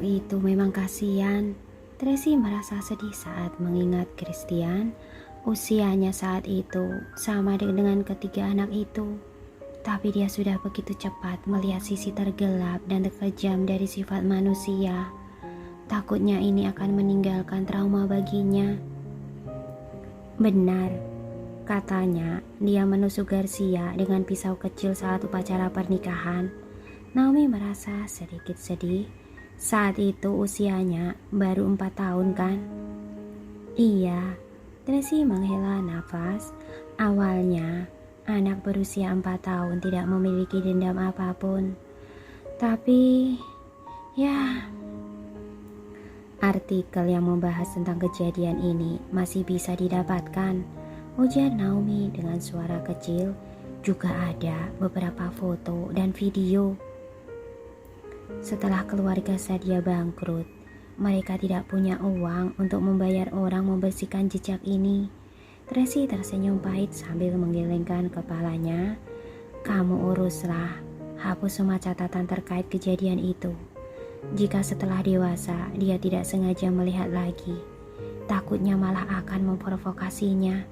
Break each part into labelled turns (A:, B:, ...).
A: Anak itu memang kasihan. Tracy merasa sedih saat mengingat Christian. Usianya saat itu sama dengan ketiga anak itu. Tapi dia sudah begitu cepat melihat sisi tergelap dan terkejam dari sifat manusia. Takutnya ini akan meninggalkan trauma baginya. Benar, katanya dia menusuk Garcia dengan pisau kecil saat upacara pernikahan. Naomi merasa sedikit sedih. Saat itu usianya baru 4 tahun kan? Iya, Tracy menghela nafas. Awalnya, anak berusia 4 tahun tidak memiliki dendam apapun. Tapi, ya, artikel yang membahas tentang kejadian ini masih bisa didapatkan, ujar Naomi dengan suara kecil. Juga ada beberapa foto dan video. Setelah keluarga Sadia bangkrut, mereka tidak punya uang untuk membayar orang membersihkan jejak ini. Tracy tersenyum pahit sambil menggelengkan kepalanya. Kamu uruslah, hapus semua catatan terkait kejadian itu. Jika setelah dewasa dia tidak sengaja melihat lagi, takutnya malah akan memprovokasinya.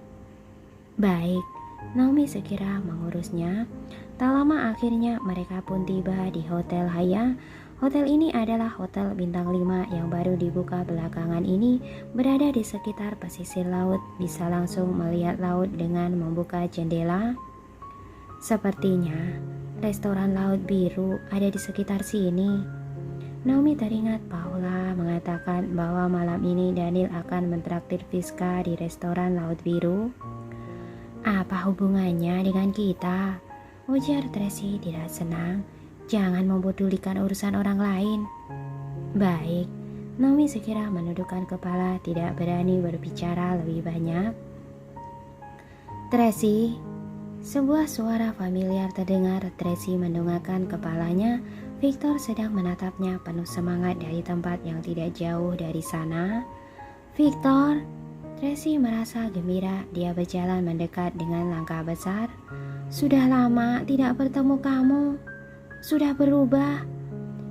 A: Baik, Naomi segera mengurusnya. Tak lama akhirnya mereka pun tiba di Hotel Haya. Hotel ini adalah hotel bintang 5 yang baru dibuka belakangan ini, berada di sekitar pesisir laut, bisa langsung melihat laut dengan membuka jendela. Sepertinya restoran Laut Biru ada di sekitar sini. Naomi teringat Paula mengatakan bahwa malam ini Daniel akan mentraktir Fiska di restoran Laut Biru. Apa hubungannya dengan kita? Ujar Tracy tidak senang. Jangan mempedulikan urusan orang lain. Baik, Naomi segera menundukkan kepala, tidak berani berbicara lebih banyak. Tracy, sebuah suara familiar terdengar. Tracy mendongakkan kepalanya. Victor sedang menatapnya penuh semangat dari tempat yang tidak jauh dari sana. Victor, Tracy merasa gembira. Dia berjalan mendekat dengan langkah besar. Sudah lama tidak bertemu kamu. Sudah berubah.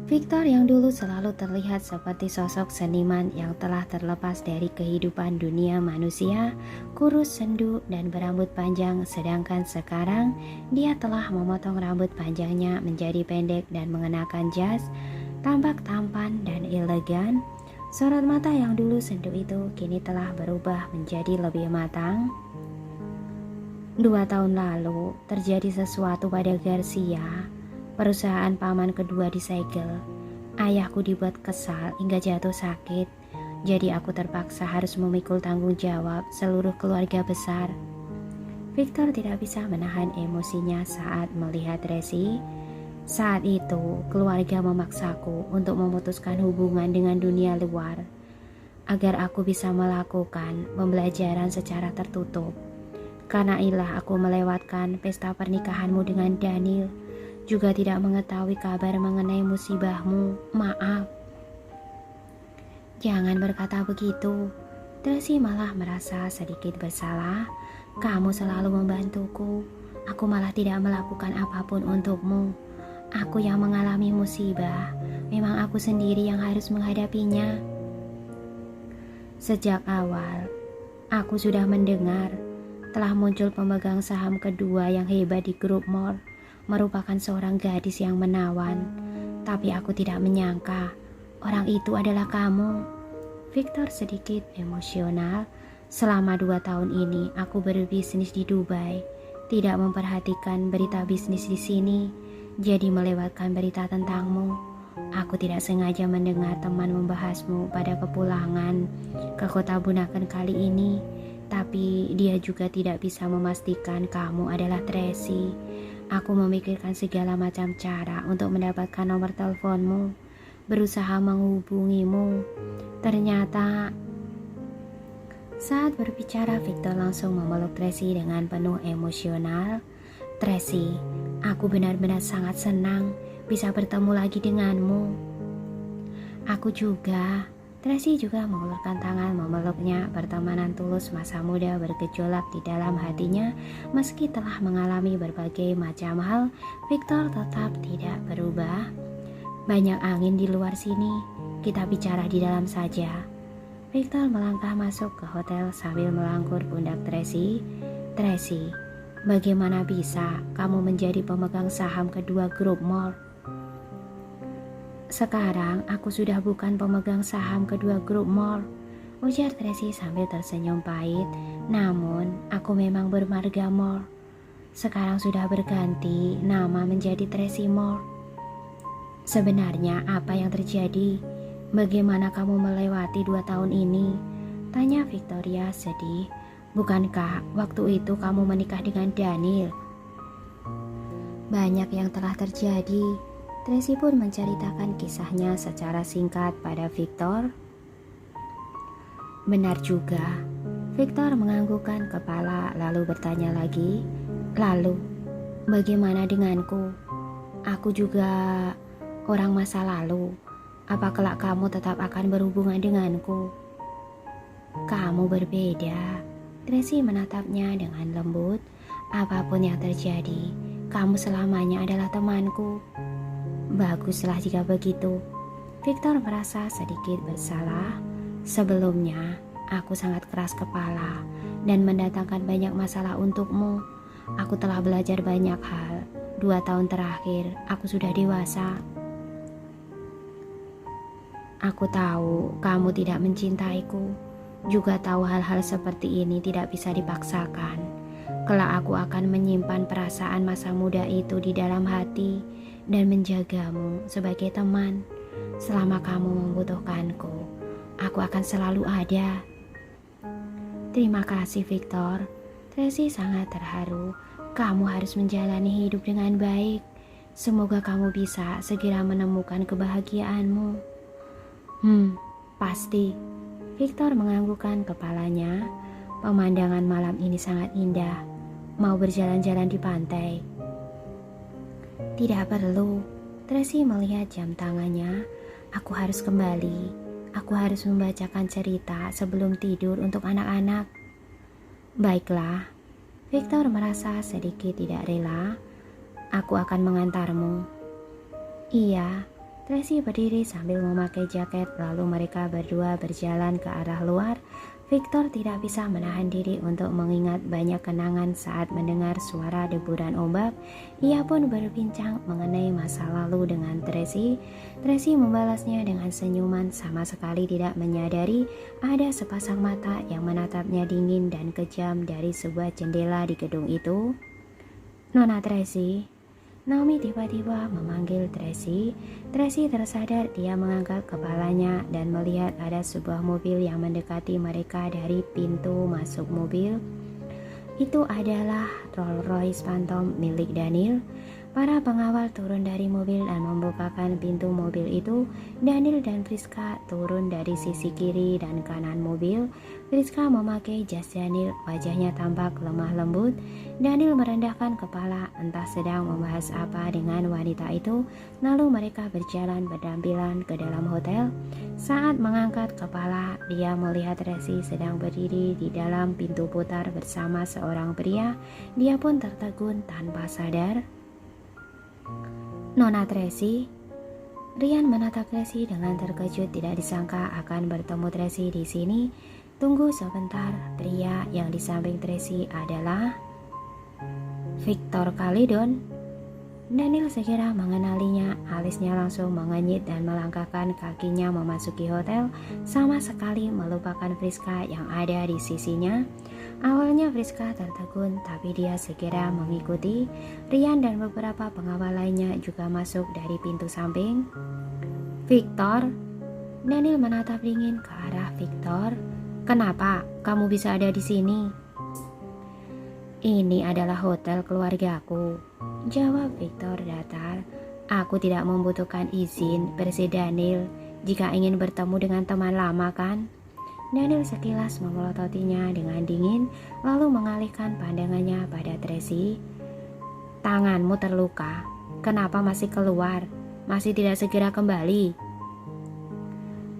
A: Victor yang dulu selalu terlihat seperti sosok seniman yang telah terlepas dari kehidupan dunia manusia, kurus, sendu, dan berambut panjang, sedangkan sekarang dia telah memotong rambut panjangnya menjadi pendek dan mengenakan jas, tampak tampan dan elegan. Sorot mata yang dulu sendu itu kini telah berubah menjadi lebih matang. 2 tahun lalu terjadi sesuatu pada Garcia. Perusahaan paman kedua disegel. Ayahku dibuat kesal hingga jatuh sakit. Jadi aku terpaksa harus memikul tanggung jawab seluruh keluarga besar. Victor tidak bisa menahan emosinya saat melihat Tracy. Saat itu keluarga memaksaku untuk memutuskan hubungan dengan dunia luar agar aku bisa melakukan pembelajaran secara tertutup. Karena ilah aku melewatkan pesta pernikahanmu dengan Daniel, juga tidak mengetahui kabar mengenai musibahmu. Maaf. Jangan berkata begitu. Tracy malah merasa sedikit bersalah. Kamu selalu membantuku. Aku malah tidak melakukan apapun untukmu. Aku yang mengalami musibah. Memang aku sendiri yang harus menghadapinya. Sejak awal, aku sudah mendengar telah muncul pemegang saham kedua yang hebat di grup mall, merupakan seorang gadis yang menawan. Tapi aku tidak menyangka orang itu adalah kamu. Victor sedikit emosional. Selama 2 tahun ini aku berbisnis di Dubai, tidak memperhatikan berita bisnis di sini, jadi melewatkan berita tentangmu. Aku tidak sengaja mendengar teman membahasmu pada kepulangan ke kota Bunaken kali ini. Tapi dia juga tidak bisa memastikan kamu adalah Tracy. Aku memikirkan segala macam cara untuk mendapatkan nomor teleponmu, berusaha menghubungimu. Ternyata saat berbicara Victor langsung memeluk Tracy dengan penuh emosional. Tracy, aku benar-benar sangat senang bisa bertemu lagi denganmu. Aku juga. Tracy juga mengulurkan tangan memeluknya. Pertemanan tulus masa muda bergejolak di dalam hatinya. Meski telah mengalami berbagai macam hal, Victor tetap tidak berubah. Banyak angin di luar sini. kita bicara di dalam saja. Victor melangkah masuk ke hotel sambil melangkur pundak Tracy. Tracy, bagaimana bisa kamu menjadi pemegang saham kedua grup mall? Sekarang aku sudah bukan pemegang saham kedua grup mall, ujar Tracy sambil tersenyum pahit. Namun, aku memang bermarga mall. Sekarang sudah berganti nama menjadi Tracy Mall. Sebenarnya apa yang terjadi? Bagaimana kamu melewati 2 tahun ini? Tanya Victoria sedih. Bukankah waktu itu kamu menikah dengan Daniel? Banyak yang telah terjadi. Tracy pun menceritakan kisahnya secara singkat pada Victor. Benar juga. Victor menganggukkan kepala lalu bertanya lagi. Lalu, bagaimana denganku? Aku juga orang masa lalu. Apa kelak kamu tetap akan berhubungan denganku? Kamu berbeda. Tracy menatapnya dengan lembut. Apapun yang terjadi, kamu selamanya adalah temanku. Baguslah jika begitu. Victor merasa sedikit bersalah. Sebelumnya, aku sangat keras kepala dan mendatangkan banyak masalah untukmu. Aku telah belajar banyak hal. 2 tahun terakhir, aku sudah dewasa. Aku tahu kamu tidak mencintaiku. Juga tahu hal-hal seperti ini tidak bisa dipaksakan. Kelak aku akan menyimpan perasaan masa muda itu di dalam hati dan menjagamu sebagai teman. Selama kamu membutuhkanku, aku akan selalu ada. Terima kasih Victor. Tracy sangat terharu. Kamu harus menjalani hidup dengan baik. Semoga kamu bisa segera menemukan kebahagiaanmu. Pasti. Victor menganggukkan kepalanya. Pemandangan malam ini sangat indah. Mau berjalan-jalan di pantai? Tidak perlu. Tracy melihat jam tangannya. Aku harus kembali. Aku harus membacakan cerita sebelum tidur untuk anak-anak. Baiklah. Victor merasa sedikit tidak rela. Aku akan mengantarmu. Iya. Tracy berdiri sambil memakai jaket, lalu mereka berdua berjalan ke arah luar. Victor tidak bisa menahan diri untuk mengingat banyak kenangan saat mendengar suara deburan ombak. Ia pun berbincang mengenai masa lalu dengan Tracy. Tracy membalasnya dengan senyuman, sama sekali tidak menyadari ada sepasang mata yang menatapnya dingin dan kejam dari sebuah jendela di gedung itu. Nona Tracy. Naomi tiba-tiba memanggil Tracy. Tracy tersadar, dia mengangkat kepalanya dan melihat ada sebuah mobil yang mendekati mereka dari pintu masuk mobil. Itu adalah Rolls-Royce Phantom milik Daniel. Para pengawal turun dari mobil dan membukakan pintu mobil itu. Daniel dan Friska turun dari sisi kiri dan kanan mobil. Friska memakai jas Daniel, wajahnya tampak lemah lembut. Daniel merendahkan kepala, entah sedang membahas apa dengan wanita itu. Lalu mereka berjalan berdampingan ke dalam hotel. Saat mengangkat kepala, dia melihat Tracy sedang berdiri di dalam pintu putar bersama seorang pria. Dia pun tertegun tanpa sadar. Nona Tracy. Rian menatap Tracy dengan terkejut, tidak disangka akan bertemu Tracy di sini. Tunggu sebentar, pria yang di samping Tracy adalah Victor Caledon. Daniel segera mengenalinya, alisnya langsung mengenyit dan melangkahkan kakinya memasuki hotel, sama sekali melupakan Friska yang ada di sisinya. Awalnya Friska tertegun, tapi dia segera mengikuti. Rian dan beberapa pengawal lainnya juga masuk dari pintu samping. Victor. Daniel menatap dingin ke arah Victor. Kenapa kamu bisa ada di sini? Ini adalah hotel keluargaku, jawab Victor datar. Aku tidak membutuhkan izin Persi Daniel jika ingin bertemu dengan teman lama, kan? Daniel sekilas memelototinya dengan dingin, lalu mengalihkan pandangannya pada Tracy. Tanganmu terluka, kenapa masih keluar? Masih tidak segera kembali?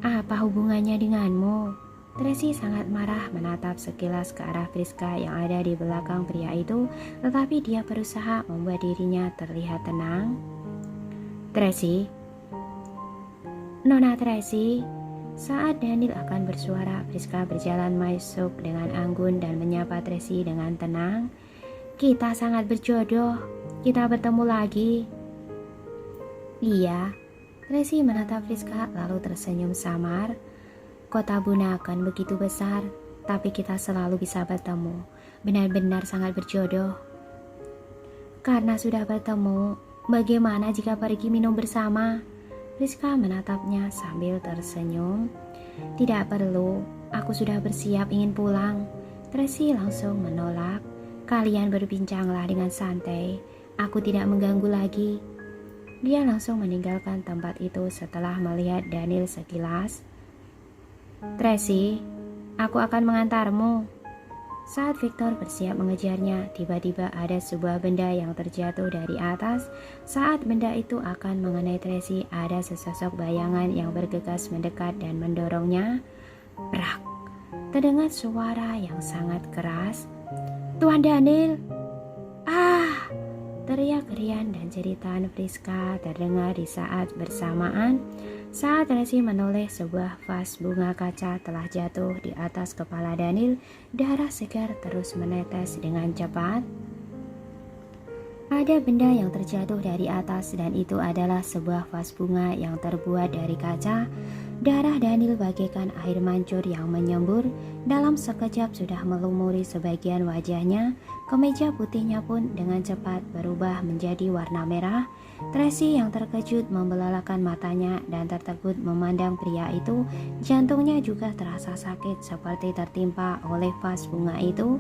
A: Apa hubungannya denganmu? Tracy sangat marah menatap sekilas ke arah Friska yang ada di belakang pria itu, tetapi dia berusaha membuat dirinya terlihat tenang. Tracy, Nona Tracy. Saat Daniel akan bersuara, Priska berjalan masuk dengan anggun dan menyapa Tracy dengan tenang. Kita sangat berjodoh, kita bertemu lagi. Iya, Tracy menatap Priska lalu tersenyum samar. Kota Bunaken begitu besar, tapi kita selalu bisa bertemu. Benar-benar sangat berjodoh. Karena sudah bertemu, bagaimana jika pergi minum bersama? Priska menatapnya sambil tersenyum. Tidak perlu, aku sudah bersiap ingin pulang. Tracy langsung menolak. Kalian berbincanglah dengan santai, aku tidak mengganggu lagi. Dia langsung meninggalkan tempat itu setelah melihat Daniel sekilas. Tracy, aku akan mengantarmu. Saat Victor bersiap mengejarnya, tiba-tiba ada sebuah benda yang terjatuh dari atas. Saat benda itu akan mengenai Tracy, ada sesosok bayangan yang bergegas mendekat dan mendorongnya. Prak! Terdengar suara yang sangat keras. Tuan Daniel! Ah! Teriak Rian dan jeritan Priska terdengar di saat bersamaan. Saat Tracy menoleh, sebuah vas bunga kaca telah jatuh di atas kepala Daniel. Darah segar terus menetes dengan cepat. Ada benda yang terjatuh dari atas dan itu adalah sebuah vas bunga yang terbuat dari kaca. Darah Daniel bagaikan air mancur yang menyembur. Dalam sekejap sudah melumuri sebagian wajahnya. Kemeja putihnya pun dengan cepat berubah menjadi warna merah. Tracy yang terkejut membelalakan matanya dan tertegun memandang pria itu. Jantungnya juga terasa sakit seperti tertimpa oleh vas bunga itu.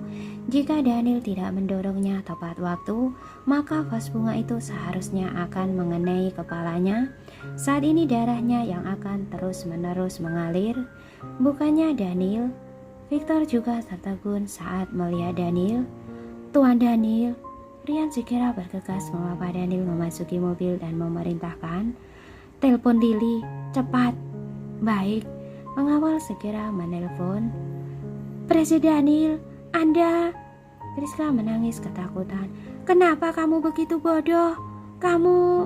A: Jika Daniel tidak mendorongnya tepat waktu, maka vas bunga itu seharusnya akan mengenai kepalanya. Saat ini darahnya yang akan terus-menerus mengalir. Bukannya Daniel. Victor juga tertegun saat melihat Daniel. Tuan Daniel. Rian segera bergegas mengapa Daniel memasuki mobil dan memerintahkan, telepon Lily, cepat. Baik, pengawal segera menelpon. Presiden Daniel, Anda. Priska menangis ketakutan. Kenapa kamu begitu bodoh? Kamu...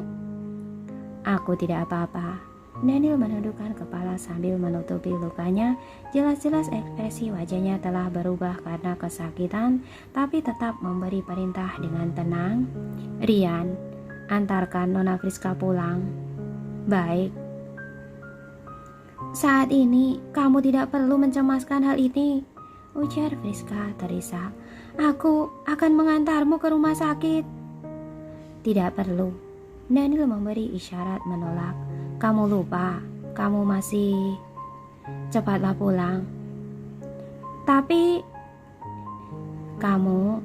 A: Aku tidak apa-apa. Daniel menundukkan kepala sambil menutupi lukanya. Jelas-jelas ekspresi wajahnya telah berubah karena kesakitan, tapi tetap memberi perintah dengan tenang. Rian, antarkan Nona Priska pulang. Baik. Saat ini, kamu tidak perlu mencemaskan hal ini, ujar Priska terisak. Aku akan mengantarmu ke rumah sakit. Tidak perlu. Daniel memberi isyarat menolak. Kamu lupa, kamu masih... Cepatlah pulang. Tapi... Kamu...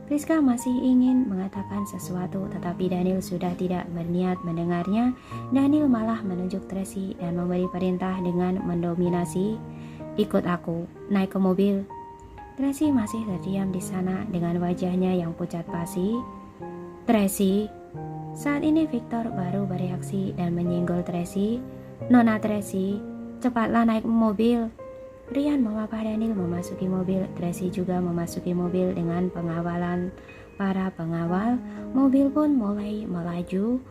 A: Priska masih ingin mengatakan sesuatu, tetapi Daniel sudah tidak berniat mendengarnya. Daniel malah menunjuk Tracy dan memberi perintah dengan mendominasi. Ikut aku, naik ke mobil. Tracy masih terdiam di sana dengan wajahnya yang pucat pasi. Tracy... Saat ini Victor baru bereaksi dan menyenggol Tracy. Nona Tracy, cepatlah naik mobil. Rian memapah Daniel memasuki mobil. Tracy juga memasuki mobil dengan pengawalan para pengawal. Mobil pun mulai melaju.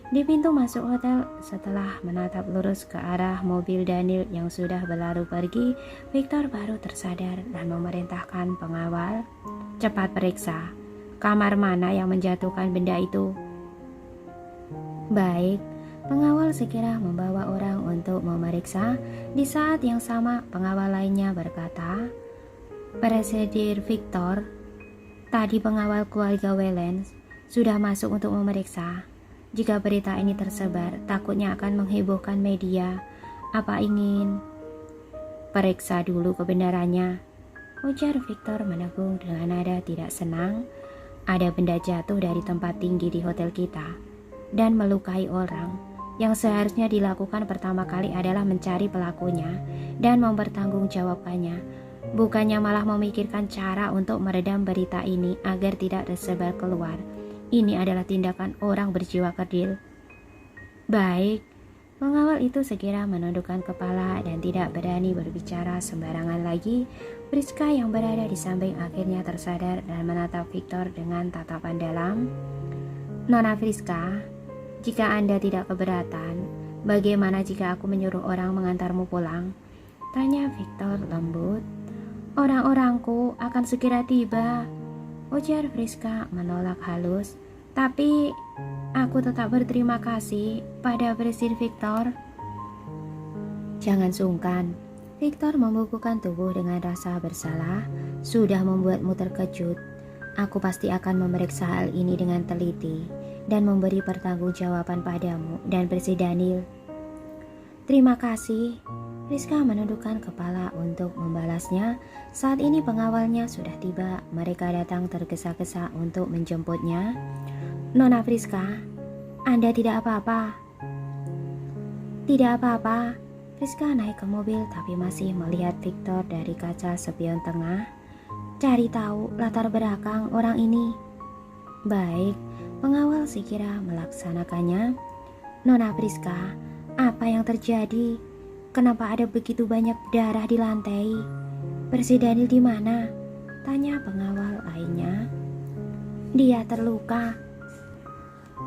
A: Di pintu masuk hotel, setelah menatap lurus ke arah mobil Daniel yang sudah berlalu pergi, Victor baru tersadar dan memerintahkan pengawal, cepat periksa kamar mana yang menjatuhkan benda itu. Baik, pengawal segera membawa orang untuk memeriksa. Di saat yang sama, pengawal lainnya berkata, Presiden Victor, tadi pengawal keluarga Wellens sudah masuk untuk memeriksa. Jika berita ini tersebar, takutnya akan menghebohkan media. Apa ingin periksa dulu kebenarannya? Ujar Victor menegung dengan nada tidak senang. Ada benda jatuh dari tempat tinggi di hotel kita dan melukai orang. Yang seharusnya dilakukan pertama kali adalah mencari pelakunya dan mempertanggungjawabkannya, bukannya malah memikirkan cara untuk meredam berita ini agar tidak tersebar keluar. Ini adalah tindakan orang berjiwa kerdil. Baik, pengawal itu segera menundukkan kepala dan tidak berani berbicara sembarangan lagi. Priska yang berada di samping akhirnya tersadar dan menatap Victor dengan tatapan dalam. Nona Priska, jika Anda tidak keberatan, Bagaimana jika aku menyuruh orang mengantarmu pulang? Tanya Victor lembut. Orang-orangku akan segera tiba, ujar Friska menolak halus. Tapi aku tetap berterima kasih pada Presiden Victor. Jangan sungkan. Victor membukukan tubuh dengan rasa bersalah. Sudah membuatmu terkejut. Aku pasti akan memeriksa hal ini dengan teliti dan memberi pertanggungjawaban padamu dan Presiden Daniel. Terima kasih. Friska menundukkan kepala untuk membalasnya. Saat ini pengawalnya sudah tiba. Mereka datang tergesa-gesa untuk menjemputnya. Nona Friska, Anda tidak apa-apa? Tidak apa-apa. Friska naik ke mobil tapi masih melihat Victor dari kaca spion tengah. Cari tahu latar belakang orang ini. Baik, pengawal segera melaksanakannya. Nona Friska, apa yang terjadi? Kenapa ada begitu banyak darah di lantai? Presiden Daniel di mana? Tanya pengawal lainnya. Dia terluka.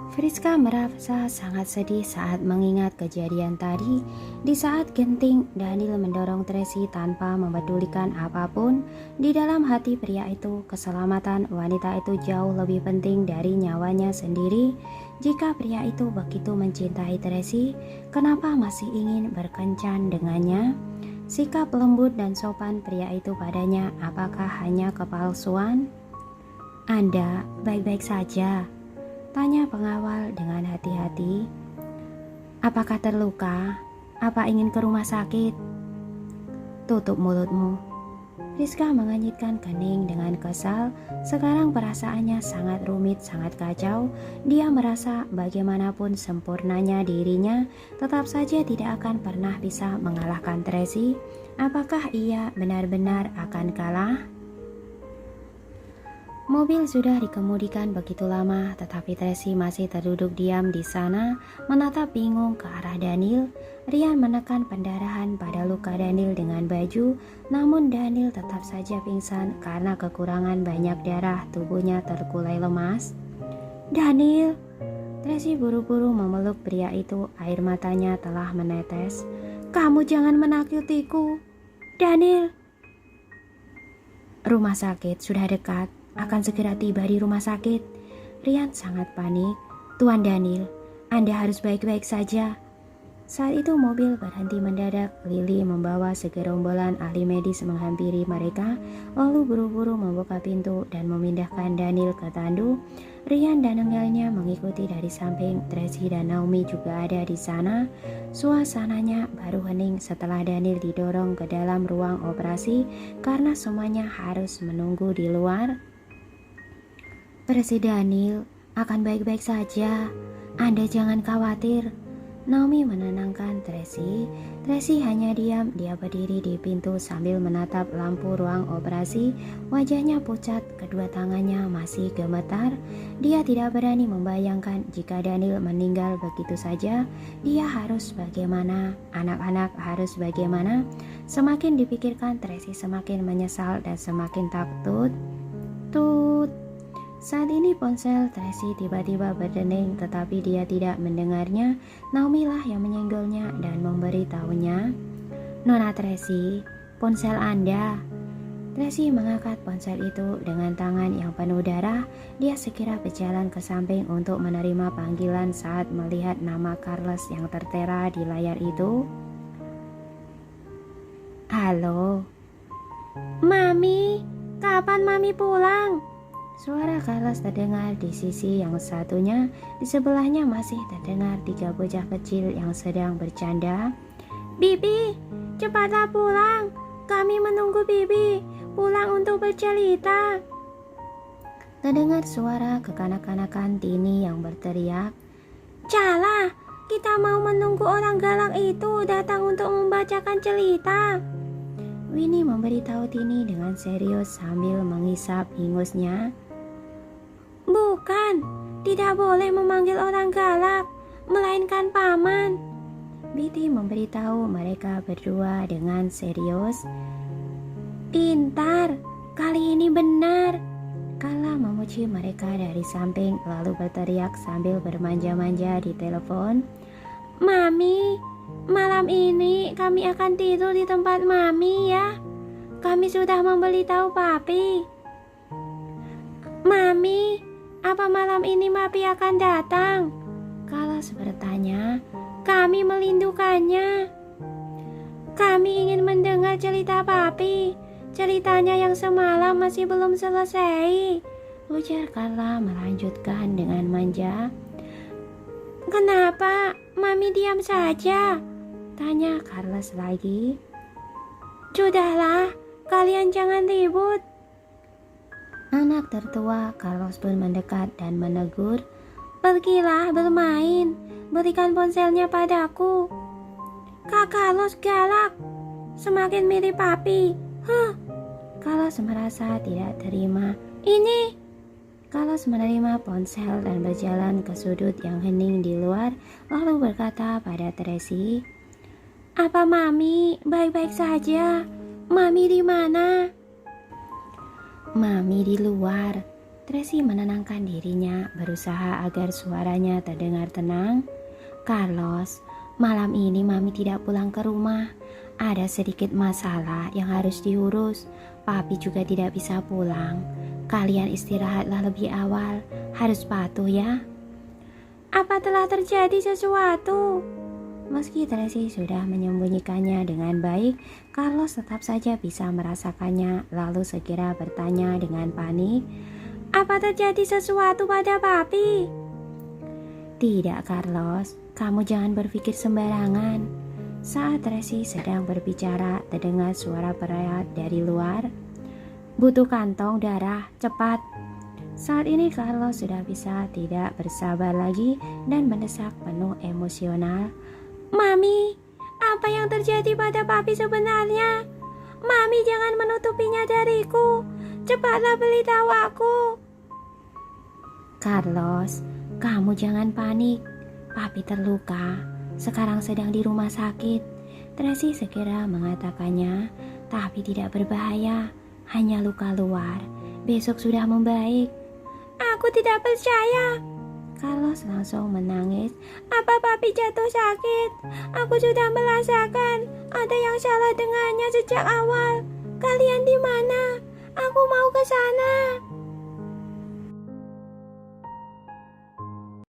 A: Friska merasa sangat sedih saat mengingat kejadian tadi. Di saat genting, Daniel mendorong Tracy tanpa mempedulikan apapun. Di dalam hati pria itu, keselamatan wanita itu jauh lebih penting dari nyawanya sendiri. Jika pria itu begitu mencintai Tracy, kenapa masih ingin berkencan dengannya? Sikap lembut dan sopan pria itu padanya apakah hanya kepalsuan? Anda baik-baik saja? Tanya pengawal dengan hati-hati. Apakah terluka? Apa ingin ke rumah sakit? Tutup mulutmu. Friska menganjitkan kening dengan kesal. Sekarang perasaannya sangat rumit, sangat kacau. Dia merasa bagaimanapun sempurnanya dirinya, tetap saja tidak akan pernah bisa mengalahkan Tracy. Apakah ia benar-benar akan kalah? Mobil sudah dikemudikan begitu lama, tetapi Tracy masih terduduk diam di sana, menatap bingung ke arah Daniel. Rian menekan pendarahan pada luka Daniel dengan baju, namun Daniel tetap saja pingsan karena kekurangan banyak darah, tubuhnya terkulai lemas. Daniel! Tracy buru-buru memeluk pria itu, air matanya telah menetes. Kamu jangan menakutiku, Daniel! Rumah sakit sudah dekat. Akan segera tiba di rumah sakit. Rian sangat panik. Tuan Daniel, Anda harus baik-baik saja. Saat itu mobil berhenti mendadak. Lily membawa segerombolan ahli medis menghampiri mereka, lalu buru-buru membuka pintu dan memindahkan Daniel ke tandu. Rian dan nengelnya mengikuti dari samping. Tracy dan Naomi juga ada di sana. Suasananya baru hening setelah Daniel didorong ke dalam ruang operasi karena semuanya harus menunggu di luar. Presiden Daniel akan baik-baik saja. Anda jangan khawatir. Naomi menenangkan Tracy. Tracy hanya diam. Dia berdiri di pintu sambil menatap lampu ruang operasi. Wajahnya pucat, kedua tangannya masih gemetar. Dia tidak berani membayangkan jika Daniel meninggal begitu saja. Dia harus bagaimana? Anak-anak harus bagaimana? Semakin dipikirkan, Tracy semakin menyesal dan semakin takut. Tut. Saat ini ponsel Tracy tiba-tiba berdering, tetapi dia tidak mendengarnya. Naomi lah yang menyenggolnya dan memberitahunya. Nona Tracy, ponsel Anda. Tracy mengangkat ponsel itu dengan tangan yang penuh darah. Dia segera berjalan ke samping untuk menerima panggilan saat melihat nama Carlos yang tertera di layar itu. Halo. Mami, kapan Mami pulang? Suara Carlos terdengar di sisi yang satunya. Di sebelahnya masih terdengar 3 bocah kecil yang sedang bercanda. Bibi, cepatlah pulang. Kami menunggu Bibi pulang untuk bercerita. Terdengar suara kekanak-kanakan Tini yang berteriak. Cala, kita mau menunggu orang galak itu datang untuk membacakan cerita. Winnie memberitahu Tini dengan serius sambil menghisap ingusnya. Bukan, tidak boleh memanggil orang galak, melainkan paman. Betty memberitahu mereka berdua dengan serius. Pintar, kali ini benar. Kala memuji mereka dari samping lalu berteriak sambil bermanja-manja di telepon. Mami, malam ini kami akan tidur di tempat Mami ya. Kami sudah memberitahu Papi. Mami, apa malam ini Papi akan datang? Carlos bertanya. Kami merindukannya. Kami ingin mendengar cerita Papi. Ceritanya yang semalam masih belum selesai, ujar Carla melanjutkan dengan manja. Kenapa Mami diam saja? Tanya Carlos lagi. Sudahlah, kalian jangan ribut. Anak tertua Carlos pun mendekat dan menegur. Pergilah bermain, berikan ponselnya padaku. Kak Carlos galak, semakin mirip Papi. Carlos merasa tidak terima. Ini Carlos menerima ponsel dan berjalan ke sudut yang hening di luar, lalu berkata pada Tracy, apa Mami baik-baik saja? Mami di mana? Mami di luar. Tracy menenangkan dirinya, berusaha agar suaranya terdengar tenang. Carlos, malam ini Mami tidak pulang ke rumah. Ada sedikit masalah yang harus diurus. Papi juga tidak bisa pulang. Kalian istirahatlah lebih awal. Harus patuh ya. Apa telah terjadi sesuatu? Meski Tracy sudah menyembunyikannya dengan baik, Carlos tetap saja bisa merasakannya, lalu segera bertanya dengan panik, apa terjadi sesuatu pada Papi? Tidak Carlos, kamu jangan berpikir sembarangan. Saat Tracy sedang berbicara, terdengar suara perawat dari luar. Butuh kantong darah, cepat. Saat ini Carlos sudah bisa tidak bersabar lagi dan mendesak penuh emosional. Mami, apa yang terjadi pada Papi sebenarnya? Mami jangan menutupinya dariku. Cepatlah beritahu aku. Carlos, kamu jangan panik. Papi terluka. Sekarang sedang di rumah sakit. Tracy segera mengatakannya, tapi tidak berbahaya. Hanya luka luar. Besok sudah membaik. Aku tidak percaya. Carlos langsung menangis. Apa Papi jatuh sakit? Aku sudah merasakan ada yang salah dengannya sejak awal. Kalian di mana? Aku mau ke sana.